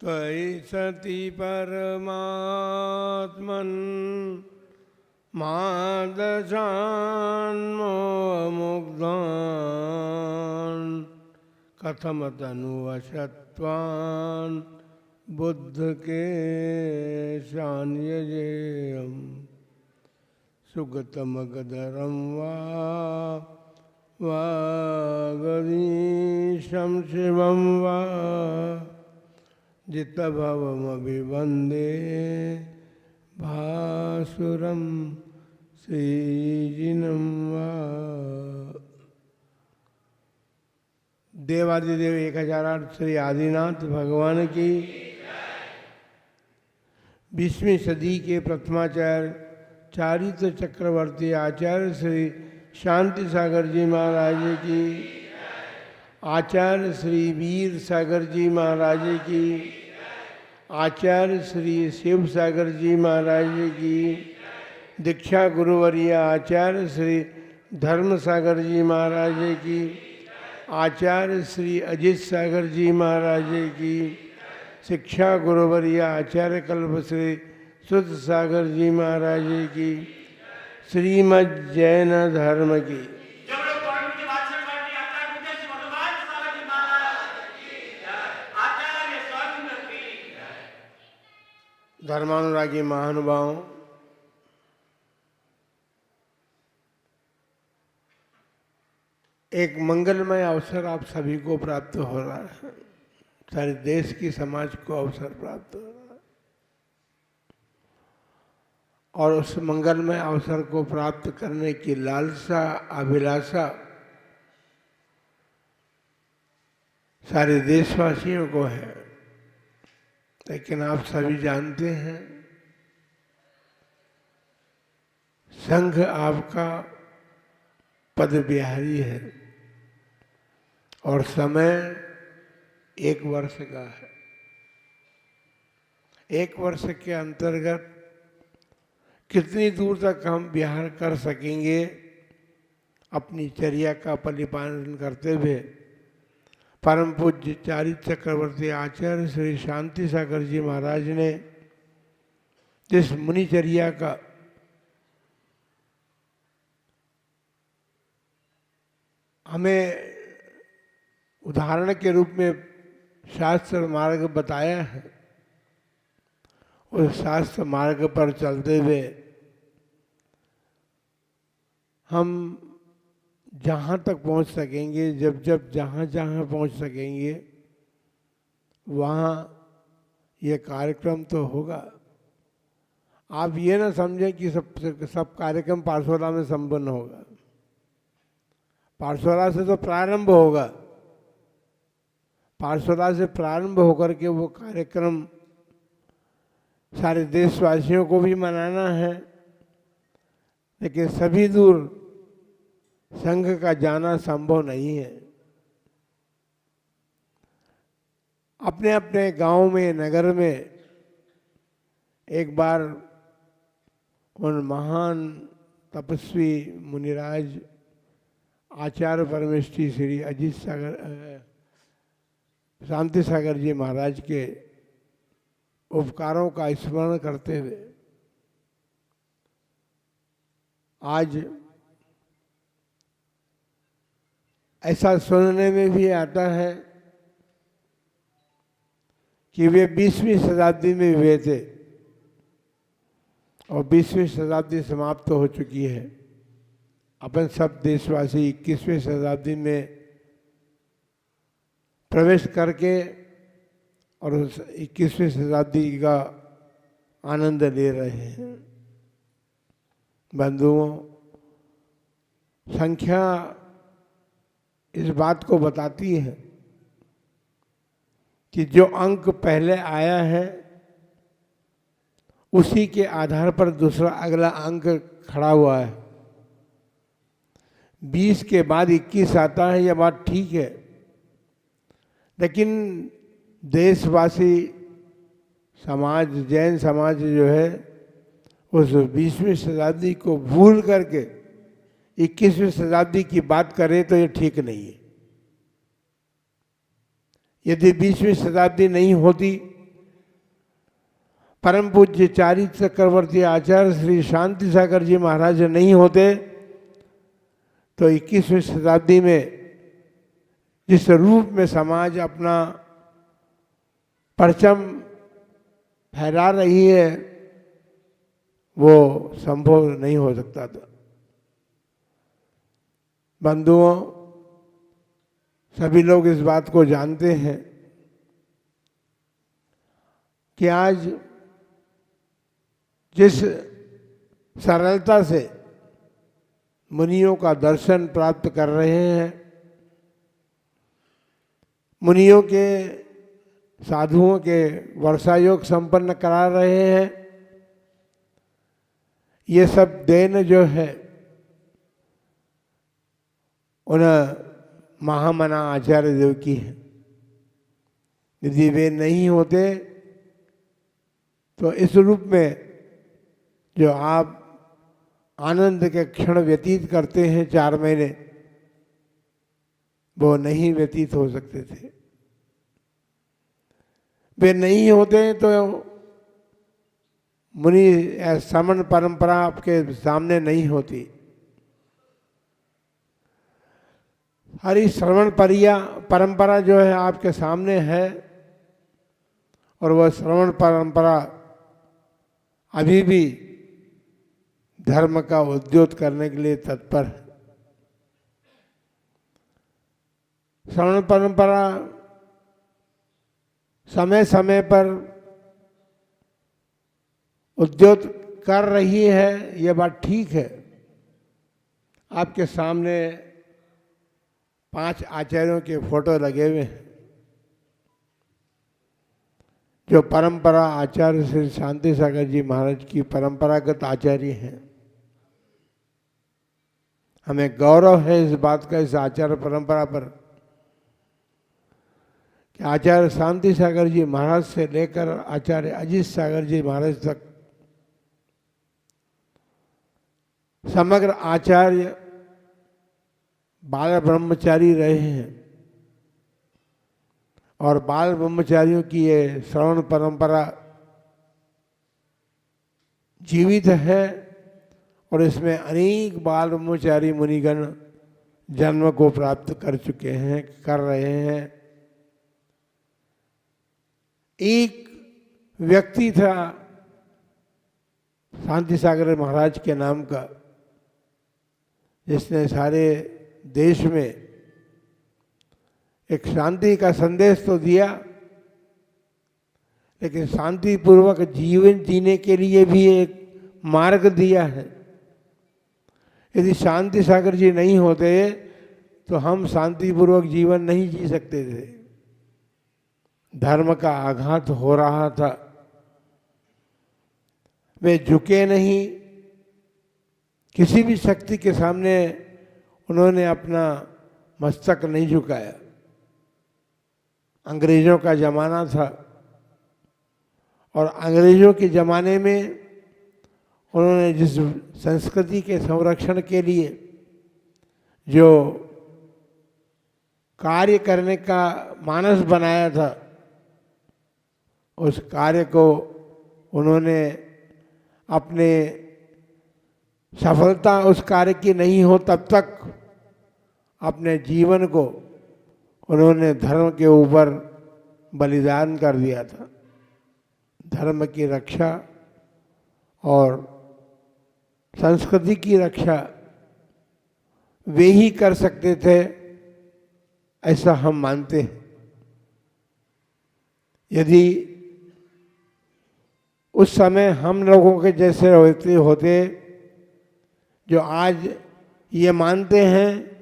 त्वयि सति परमात्मन् मादशान्मोमुग्धान् कथम तनुवशत्वान् बुद्ध के शान्यजेयम् सुगतमगधरं वा गदीशं शिवं वा जितभवमभिवन्दे भासुरं श्रीजिनं वा। देवादिदेव 1008 श्री आदिनाथ भगवान की 20वीं सदी के प्रथमाचार्य चारित्र चक्रवर्ती आचार्य श्री शांति सागर जी महाराज की, आचार्य श्री वीर सागर जी महाराज की, आचार्य श्री शिव सागर जी महाराज की, दीक्षा गुरुवर्य आचार्य श्री धर्म सागर जी महाराज की, आचार्य श्री अजित सागर जी महाराज की, शिक्षा गुरुवर्य आचार्य कल्प श्री सुध सागर जी महाराज की, श्रीमद् जैन धर्म की। धर्मानुरागी महानुभावों, एक मंगलमय अवसर आप सभी को प्राप्त हो रहा है, सारे देश की समाज को अवसर प्राप्त हो रहा है, और उस मंगलमय अवसर को प्राप्त करने की लालसा अभिलाषा सारे देशवासियों को है। लेकिन आप सभी जानते हैं, संघ आपका पद बिहारी है और समय 1 वर्ष का है। 1 वर्ष के अंतर्गत कितनी दूर तक हम विहार कर सकेंगे अपनी चर्या का परिपालन करते हुए, परम पूज्य चारित्र चक्रवर्ती आचार्य श्री शांति सागर जी महाराज ने जिस मुनिचर्या का हमें उदाहरण के रूप में शास्त्र मार्ग बताया है, उस शास्त्र मार्ग पर चलते हुए हम जहाँ तक पहुँच सकेंगे, जब जब जहाँ जहाँ पहुँच सकेंगे वहाँ ये कार्यक्रम तो होगा। आप ये ना समझें कि सब कार्यक्रम पार्श्वरा में संपन्न होगा। पार्श्वरा से तो प्रारंभ होगा, पार्श्वरा से प्रारंभ होकर के वो कार्यक्रम सारे देशवासियों को भी मनाना है, लेकिन सभी दूर संघ का जाना संभव नहीं है। अपने अपने गांव में, नगर में एक बार उन महान तपस्वी मुनिराज आचार्य परमेष्ठी श्री अजित सागर शांति सागर जी महाराज के उपकारों का स्मरण करते हुए आज ऐसा सुनने में भी आता है कि वे 20वीं शताब्दी में हुए थे और 20वीं शताब्दी समाप्त हो चुकी है। अपन सब देशवासी 21वीं शताब्दी में प्रवेश करके और उस 21वीं शताब्दी का आनंद ले रहे हैं। बंधुओं, संख्या इस बात को बताती है कि जो अंक पहले आया है उसी के आधार पर दूसरा अगला अंक खड़ा हुआ है। 20 के बाद 21 आता है, यह बात ठीक है, लेकिन देशवासी समाज, जैन समाज जो है, उस 20वीं शताब्दी को भूल करके 21वीं शताब्दी की बात करें तो ये ठीक नहीं है। यदि 20वीं शताब्दी नहीं होती परम पूज्य चारित्र चक्रवर्ती आचार्य श्री शांति सागर जी महाराज नहीं होते तो 21वीं शताब्दी में जिस रूप में समाज अपना परचम फहरा रही है वो संभव नहीं हो सकता था। बंधुओं, सभी लोग इस बात को जानते हैं कि आज जिस सरलता से मुनियों का दर्शन प्राप्त कर रहे हैं, मुनियों के साधुओं के वर्षायोग संपन्न करा रहे हैं, ये सब देन जो है उन महामना आचार्य देव की है। यदि वे नहीं होते तो इस रूप में जो आप आनंद के क्षण व्यतीत करते हैं 4 महीने, वो नहीं व्यतीत हो सकते थे। वे नहीं होते तो मुनि श्रवण परंपरा आपके सामने नहीं होती। हरी श्रवण परंपरा जो है आपके सामने है और वह श्रवण परंपरा अभी भी धर्म का उद्योत करने के लिए तत्पर है। श्रवण परंपरा समय समय पर उद्योत कर रही है, ये बात ठीक है। आपके सामने 5 आचार्यों के फोटो लगे हुए हैं जो परंपरा आचार्य श्री शांति सागर जी महाराज की परंपरागत आचार्य हैं। हमें गौरव है इस बात का, इस आचार्य परंपरा पर, कि आचार्य शांति सागर जी महाराज से लेकर आचार्य अजीत सागर जी महाराज तक समग्र आचार्य बाल ब्रह्मचारी रहे हैं और बाल ब्रह्मचारियों की ये श्रवण परंपरा जीवित है और इसमें अनेक बाल ब्रह्मचारी मुनिगण जन्म को प्राप्त कर चुके हैं, कर रहे हैं। एक व्यक्ति था शांति सागर महाराज के नाम का, जिसने सारे देश में एक शांति का संदेश तो दिया, लेकिन शांतिपूर्वक जीवन जीने के लिए भी एक मार्ग दिया है। यदि शांति सागर जी नहीं होते तो हम शांतिपूर्वक जीवन नहीं जी सकते थे। धर्म का आघात हो रहा था, वे झुके नहीं, किसी भी शक्ति के सामने उन्होंने अपना मस्तक नहीं झुकाया। अंग्रेजों का जमाना था और अंग्रेजों के जमाने में उन्होंने जिस संस्कृति के संरक्षण के लिए जो कार्य करने का मानस बनाया था, उस कार्य को उन्होंने अपने सफलता उस कार्य की नहीं हो तब तक अपने जीवन को उन्होंने धर्म के ऊपर बलिदान कर दिया था। धर्म की रक्षा और संस्कृति की रक्षा वे ही कर सकते थे, ऐसा हम मानते हैं। यदि उस समय हम लोगों के जैसे होते जो आज ये मानते हैं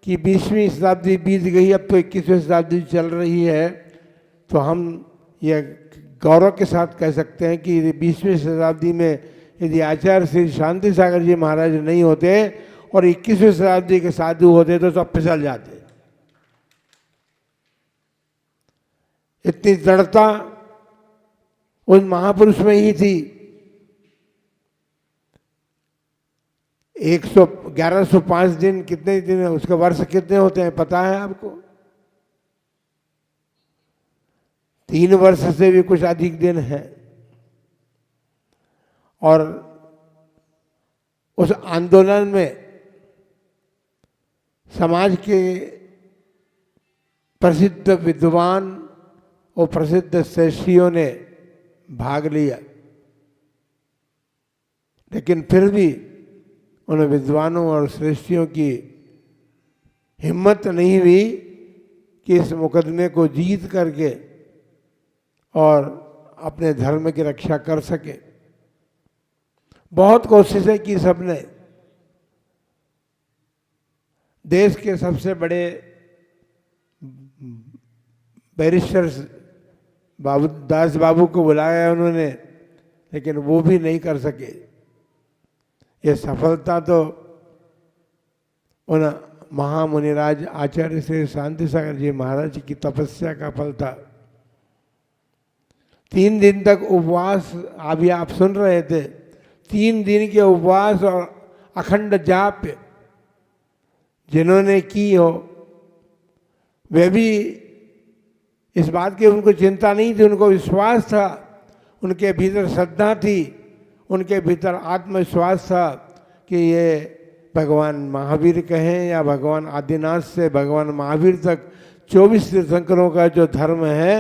कि 20वीं शताब्दी बीत गई, अब तो 21वीं शताब्दी चल रही है, तो हम ये गौरव के साथ कह सकते हैं कि 20वीं शताब्दी में यदि आचार्य श्री शांति सागर जी महाराज नहीं होते और 21वीं शताब्दी के साधु होते तो सब फिसल जाते। इतनी दृढ़ता उन महापुरुष में ही थी। 1105 दिन कितने दिन है, उसके वर्ष कितने होते हैं पता है आपको? 3 वर्ष से भी कुछ अधिक दिन है। और उस आंदोलन में समाज के प्रसिद्ध विद्वान और प्रसिद्ध श्रेष्ठियों ने भाग लिया, लेकिन फिर भी उन विद्वानों और श्रेष्ठियों की हिम्मत नहीं हुई कि इस मुकदमे को जीत करके और अपने धर्म की रक्षा कर सके। बहुत कोशिशें की सबने। देश के सबसे बड़े बैरिस्टर दास बाबू को बुलाया उन्होंने, लेकिन वो भी नहीं कर सके। ये सफलता तो उन महामुनिराज आचार्य श्री शांति सागर जी महाराज की तपस्या का फल था। 3 दिन तक उपवास, अभी आप सुन रहे थे, 3 दिन के उपवास और अखंड जाप जिन्होंने की हो, वे भी इस बात की उनको चिंता नहीं थी, उनको विश्वास था, उनके भीतर श्रद्धा थी, उनके भीतर आत्मविश्वास था कि ये भगवान महावीर कहें या भगवान आदिनाथ से भगवान महावीर तक 24 तीर्थंकरों का जो धर्म है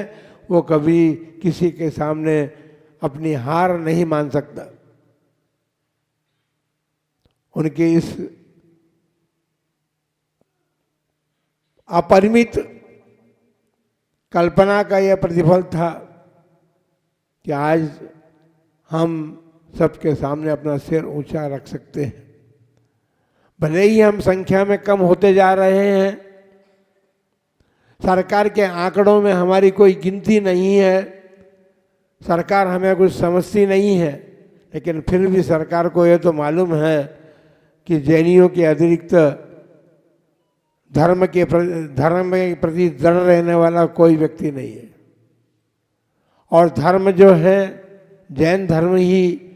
वो कभी किसी के सामने अपनी हार नहीं मान सकता। उनकी इस अपरिमित कल्पना का यह प्रतिफल था कि आज हम सबके सामने अपना सिर ऊंचा रख सकते हैं। भले ही हम संख्या में कम होते जा रहे हैं, सरकार के आंकड़ों में हमारी कोई गिनती नहीं है, सरकार हमें कुछ समझती नहीं है, लेकिन फिर भी सरकार को यह तो मालूम है कि जैनियों के अतिरिक्त धर्म के प्रति दृढ़ रहने वाला कोई व्यक्ति नहीं है। और धर्म जो है, जैन धर्म ही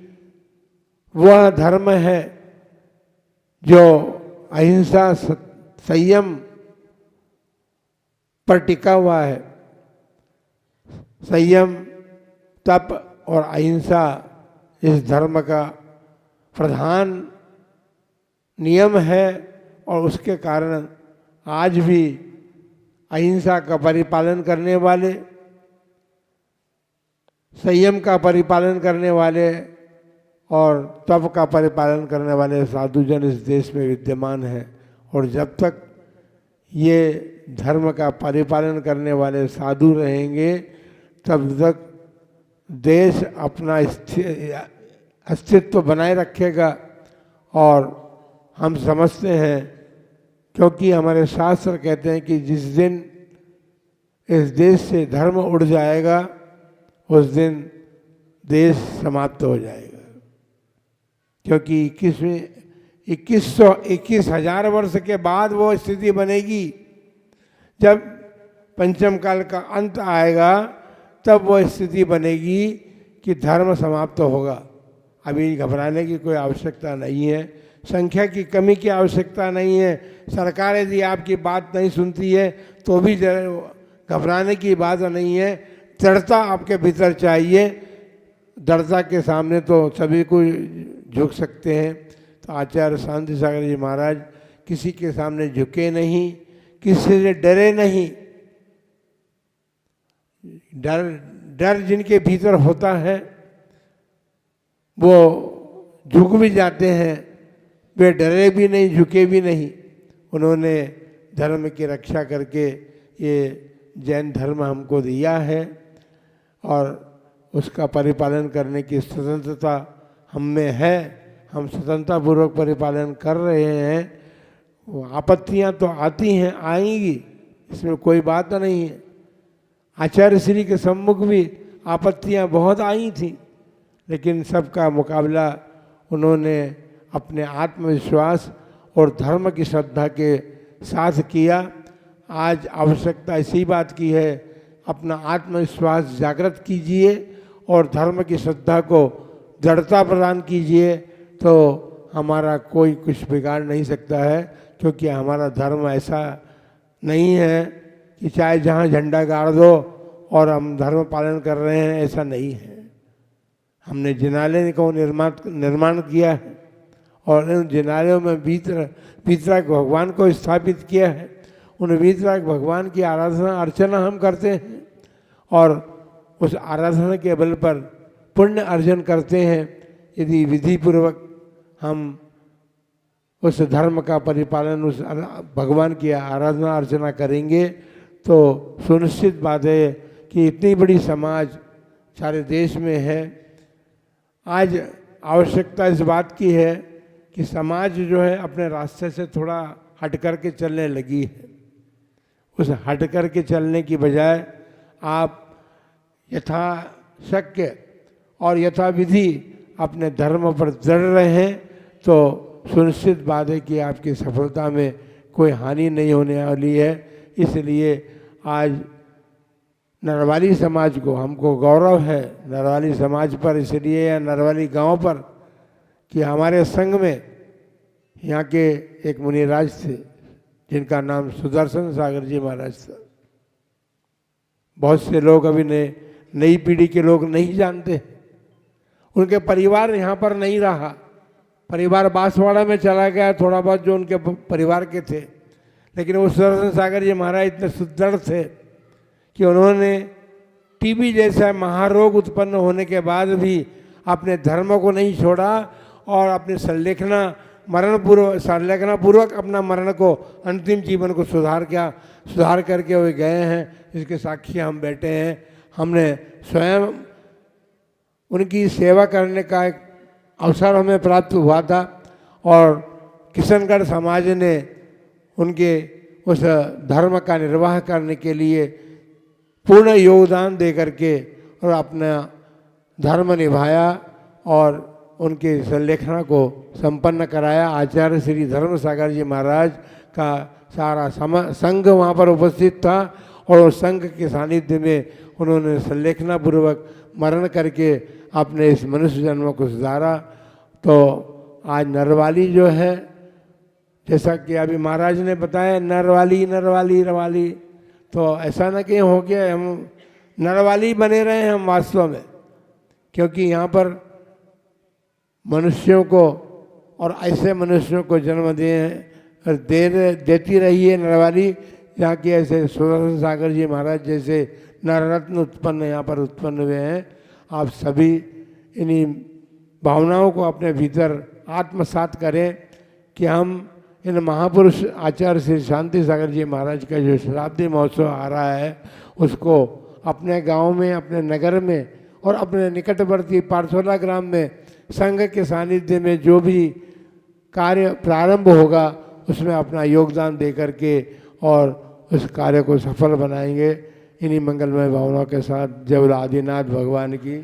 वह धर्म है जो अहिंसा संयम पर टिका हुआ है। संयम, तप और अहिंसा इस धर्म का प्रधान नियम है और उसके कारण आज भी अहिंसा का परिपालन करने वाले, संयम का परिपालन करने वाले और तप का परिपालन करने वाले साधुजन इस देश में विद्यमान हैं। और जब तक ये धर्म का परिपालन करने वाले साधु रहेंगे तब तक देश अपना अस्तित्व बनाए रखेगा। और हम समझते हैं, क्योंकि हमारे शास्त्र कहते हैं कि जिस दिन इस देश से धर्म उड़ जाएगा उस दिन देश समाप्त हो जाएगा। क्योंकि 21,000 वर्ष के बाद वो स्थिति बनेगी, जब पंचम काल का अंत आएगा तब वो स्थिति बनेगी कि धर्म समाप्त होगा। अभी घबराने की कोई आवश्यकता नहीं है, संख्या की कमी की आवश्यकता नहीं है। सरकार यदि आपकी बात नहीं सुनती है तो भी घबराने की बात नहीं है। दृढ़ता आपके भीतर चाहिए। दृढ़ता के सामने तो सभी को झुक सकते हैं। तो आचार्य शांति सागर जी महाराज किसी के सामने झुके नहीं, किसी से डरे नहीं। डर जिनके भीतर होता है वो झुक भी जाते हैं, वे डरे भी नहीं, झुके भी नहीं। उन्होंने धर्म की रक्षा करके ये जैन धर्म हमको दिया है और उसका परिपालन करने की स्वतंत्रता हम में है। हम स्वतंत्रतापूर्वक परिपालन कर रहे हैं। वो आपत्तियां तो आती हैं, आएंगी, इसमें कोई बात नहीं है। आचार्य श्री के सम्मुख भी आपत्तियां बहुत आई थी, लेकिन सबका मुकाबला उन्होंने अपने आत्मविश्वास और धर्म की श्रद्धा के साथ किया। आज आवश्यकता इसी बात की है, अपना आत्मविश्वास जागृत कीजिए और धर्म की श्रद्धा को दृढ़ता प्रदान कीजिए, तो हमारा कोई कुछ बिगाड़ नहीं सकता है। क्योंकि हमारा धर्म ऐसा नहीं है कि चाहे जहाँ झंडा गाड़ दो और हम धर्म पालन कर रहे हैं, ऐसा नहीं है। हमने जिनालय को निर्माण किया है और उन जिनालयों में वीतराग भगवान को स्थापित किया है। उन वीतराग भगवान की आराधना अर्चना हम करते हैं और उस आराधना के बल पर पुण्य अर्जन करते हैं। यदि विधि पूर्वक हम उस धर्म का परिपालन, उस भगवान की आराधना अर्चना करेंगे तो सुनिश्चित बात है कि इतनी बड़ी समाज सारे देश में है। आज आवश्यकता इस बात की है कि समाज जो है अपने रास्ते से थोड़ा हट कर के चलने लगी है। उस हट कर के चलने की बजाय आप यथाशक्य और यथाविधि अपने धर्म पर दृढ़ रहें तो सुनिश्चित बात है कि आपकी सफलता में कोई हानि नहीं होने वाली है। इसलिए आज नरवाली समाज को, हमको गौरव है नरवाली समाज पर, इसलिए या नरवाली गांव पर कि हमारे संघ में यहाँ के एक मुनिराज थे जिनका नाम सुदर्शन सागर जी महाराज था। बहुत से लोग अभी नई पीढ़ी के लोग नहीं जानते। उनके परिवार यहाँ पर नहीं रहा, परिवार बांसवाड़ा में चला गया, थोड़ा बहुत जो उनके परिवार के थे। लेकिन वो सुदर्शन सागर जी महाराज इतने सुदृढ़ थे कि उन्होंने टीबी जैसा महारोग उत्पन्न होने के बाद भी अपने धर्म को नहीं छोड़ा और अपने संलेखना पूर्वक अपना मरण को, अंतिम जीवन को सुधार करके वे गए हैं। इसके साक्षी हम बैठे हैं। हमने स्वयं उनकी सेवा करने का एक अवसर हमें प्राप्त हुआ था और किशनगढ़ समाज ने उनके उस धर्म का निर्वाह करने के लिए पूर्ण योगदान दे करके और अपना धर्म निभाया और उनके संलेखना को संपन्न कराया। आचार्य श्री धर्म सागर जी महाराज का सारा संघ वहाँ पर उपस्थित था और उस संघ के सानिध्य में उन्होंने संलेखना पूर्वक मरण करके अपने इस मनुष्य जन्म को सुधारा। तो आज नरवाली जो है, जैसा कि अभी महाराज ने बताया, नरवाली, तो ऐसा ना कि हो गया हम नरवाली बने रहे हैं हम वास्तव में, क्योंकि यहाँ पर मनुष्यों को और ऐसे मनुष्यों को जन्म देती रही है नरवाली। यहाँ के ऐसे सुदर्शन सागर जी महाराज जैसे नररत्न यहाँ पर उत्पन्न हुए हैं। आप सभी इन्हीं भावनाओं को अपने भीतर आत्मसात करें कि हम इन महापुरुष आचार्य श्री शांति सागर जी महाराज का जो शताब्दी महोत्सव आ रहा है उसको अपने गांव में, अपने नगर में और अपने निकटवर्ती पारसोला ग्राम में संघ के सानिध्य में जो भी कार्य प्रारंभ होगा उसमें अपना योगदान दे करके और उस कार्य को सफल बनाएंगे। इन्हीं मंगलमय भावनाओं के साथ जय बोलो आदिनाथ भगवान की।